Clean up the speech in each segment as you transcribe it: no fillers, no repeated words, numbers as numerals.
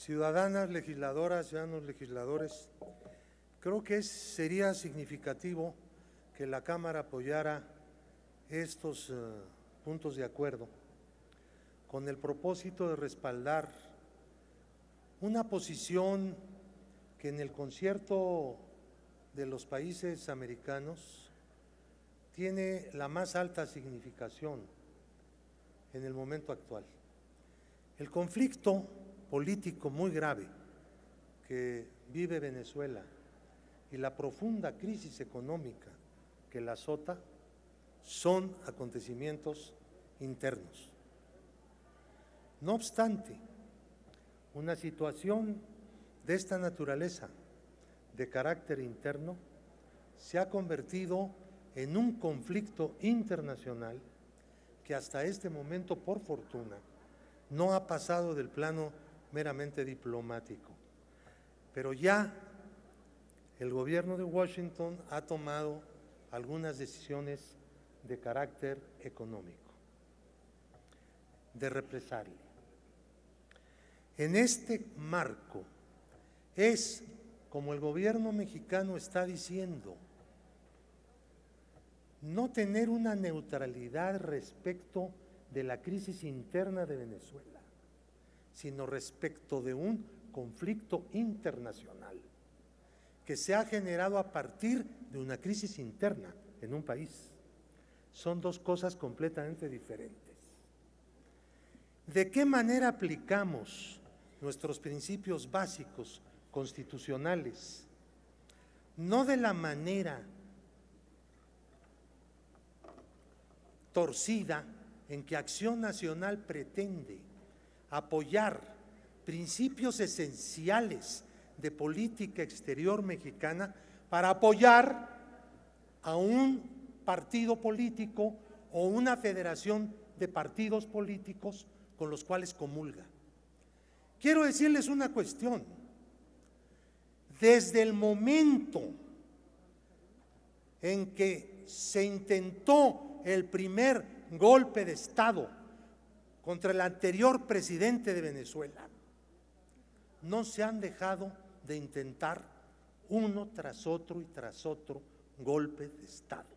Ciudadanas legisladoras, ciudadanos legisladores, creo que sería significativo que la Cámara apoyara estos puntos de acuerdo con el propósito de respaldar una posición que en el concierto de los países americanos tiene la más alta significación en el momento actual. El conflicto político muy grave que vive Venezuela y la profunda crisis económica que la azota son acontecimientos internos. No obstante, una situación de esta naturaleza, de carácter interno, se ha convertido en un conflicto internacional que hasta este momento, por fortuna, no ha pasado del plano meramente diplomático. Pero ya el gobierno de Washington ha tomado algunas decisiones de carácter económico, de represalia. En este marco es como el gobierno mexicano está diciendo, no tener una neutralidad respecto de la crisis interna de Venezuela, sino respecto de un conflicto internacional que se ha generado a partir de una crisis interna en un país. Son dos cosas completamente diferentes. ¿De qué manera aplicamos nuestros principios básicos constitucionales? No de la manera torcida en que Acción Nacional pretende apoyar principios esenciales de política exterior mexicana para apoyar a un partido político o una federación de partidos políticos con los cuales comulga. Quiero decirles una cuestión. Desde el momento en que se intentó el primer golpe de Estado contra el anterior presidente de Venezuela, no se han dejado de intentar uno tras otro y tras otro golpe de Estado.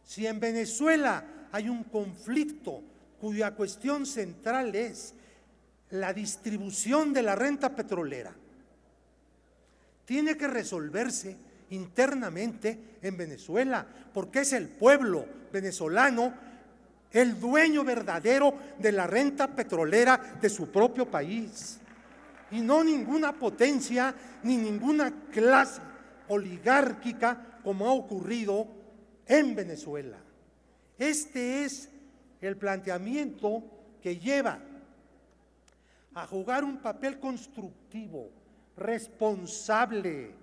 Si en Venezuela hay un conflicto cuya cuestión central es la distribución de la renta petrolera, tiene que resolverse internamente en Venezuela, porque es el pueblo venezolano el dueño verdadero de la renta petrolera de su propio país, y no ninguna potencia ni ninguna clase oligárquica como ha ocurrido en Venezuela. Este es el planteamiento que lleva a jugar un papel constructivo, responsable.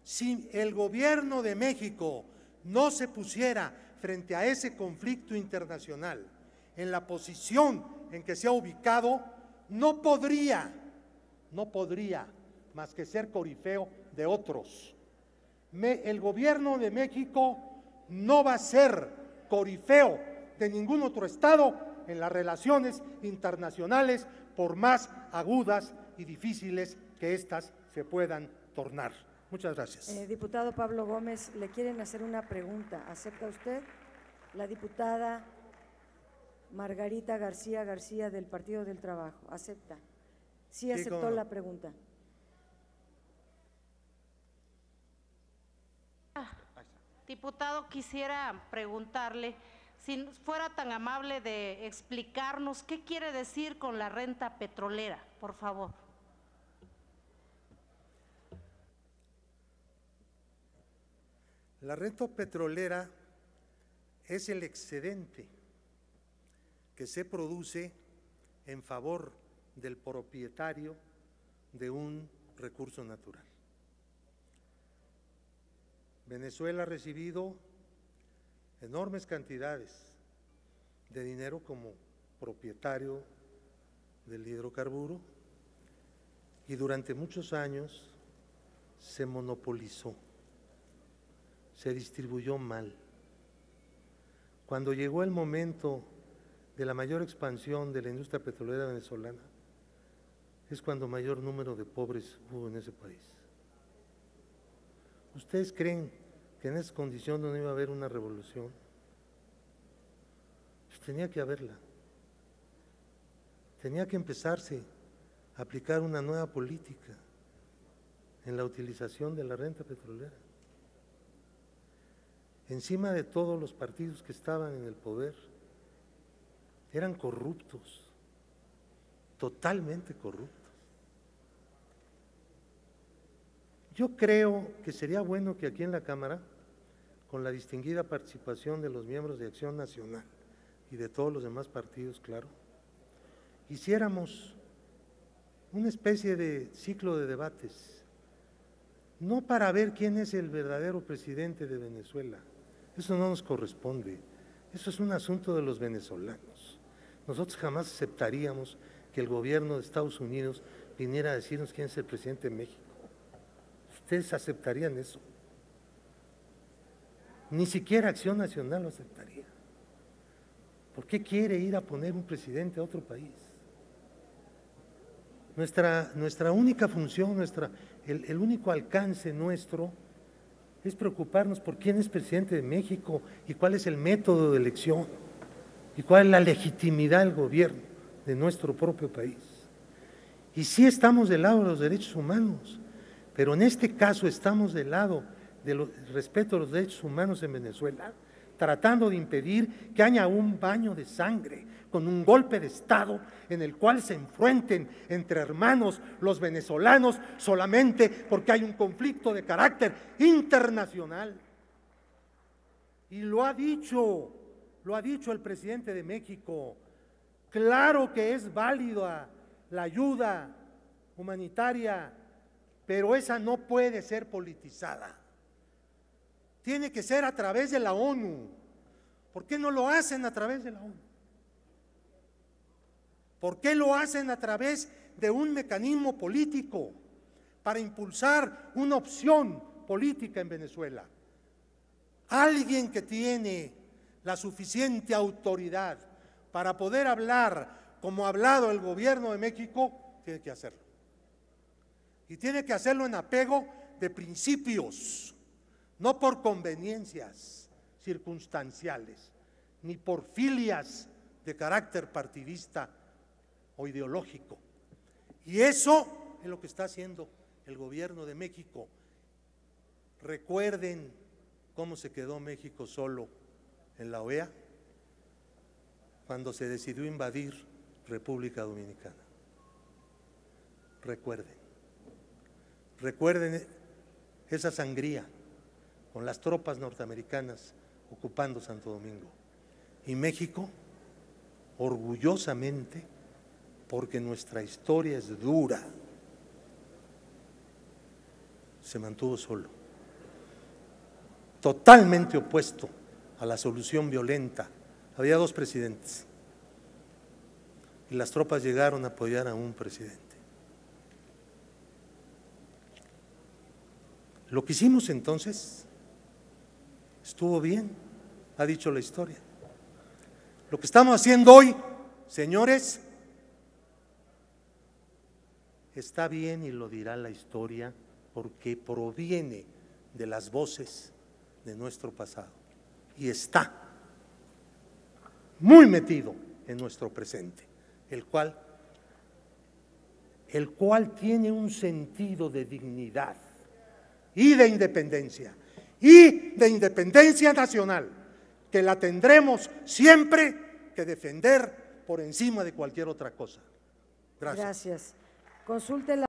Si el gobierno de México no se pusiera frente a ese conflicto internacional en la posición en que se ha ubicado, no podría más que ser corifeo de otros. El gobierno de México no va a ser corifeo de ningún otro estado en las relaciones internacionales, por más agudas y difíciles que éstas se puedan tornar. Muchas gracias. Diputado Pablo Gómez, le quieren hacer una pregunta. ¿Acepta usted? La diputada Margarita García García del Partido del Trabajo. ¿Acepta? Sí, aceptó la pregunta. Diputado, quisiera preguntarle si fuera tan amable de explicarnos qué quiere decir con la renta petrolera, por favor. La renta petrolera es el excedente que se produce en favor del propietario de un recurso natural. Venezuela ha recibido enormes cantidades de dinero como propietario del hidrocarburo y durante muchos años se monopolizó, se distribuyó mal. Cuando llegó el momento de la mayor expansión de la industria petrolera venezolana, es cuando mayor número de pobres hubo en ese país. ¿Ustedes creen que en esa condición no iba a haber una revolución? Pues tenía que haberla. Tenía que empezarse a aplicar una nueva política en la utilización de la renta petrolera. Encima de todos los partidos que estaban en el poder, eran corruptos, totalmente corruptos. Yo creo que sería bueno que aquí en la Cámara, con la distinguida participación de los miembros de Acción Nacional y de todos los demás partidos, claro, hiciéramos una especie de ciclo de debates, no para ver quién es el verdadero presidente de Venezuela, eso no nos corresponde, eso es un asunto de los venezolanos. Nosotros jamás aceptaríamos que el gobierno de Estados Unidos viniera a decirnos quién es el presidente de México. ¿Ustedes aceptarían eso? Ni siquiera Acción Nacional lo aceptaría. ¿Por qué quiere ir a poner un presidente a otro país? Nuestra única función, el único alcance nuestro es preocuparnos por quién es presidente de México y cuál es el método de elección y cuál es la legitimidad del gobierno de nuestro propio país. Y sí estamos del lado de los derechos humanos, pero en este caso estamos del lado del respeto a los derechos humanos en Venezuela, tratando de impedir que haya un baño de sangre con un golpe de Estado en el cual se enfrenten entre hermanos los venezolanos solamente porque hay un conflicto de carácter internacional. Y lo ha dicho el presidente de México, claro que es válida la ayuda humanitaria, pero esa no puede ser politizada. Tiene que ser a través de la ONU. ¿Por qué no lo hacen a través de la ONU? ¿Por qué lo hacen a través de un mecanismo político para impulsar una opción política en Venezuela? Alguien que tiene la suficiente autoridad para poder hablar como ha hablado el gobierno de México, tiene que hacerlo. Y tiene que hacerlo en apego de principios, no por conveniencias circunstanciales, ni por filias de carácter partidista o ideológico. Y eso es lo que está haciendo el gobierno de México. Recuerden cómo se quedó México solo en la OEA cuando se decidió invadir República Dominicana. Recuerden esa sangría con las tropas norteamericanas ocupando Santo Domingo. Y México, orgullosamente, porque nuestra historia es dura, se mantuvo solo, totalmente opuesto a la solución violenta. Había dos presidentes y las tropas llegaron a apoyar a un presidente. Lo que hicimos entonces estuvo bien, ha dicho la historia. Lo que estamos haciendo hoy, señores, está bien y lo dirá la historia porque proviene de las voces de nuestro pasado y está muy metido en nuestro presente, el cual tiene un sentido de dignidad y de independencia nacional, que la tendremos siempre que defender por encima de cualquier otra cosa. Gracias. Gracias. Consulte la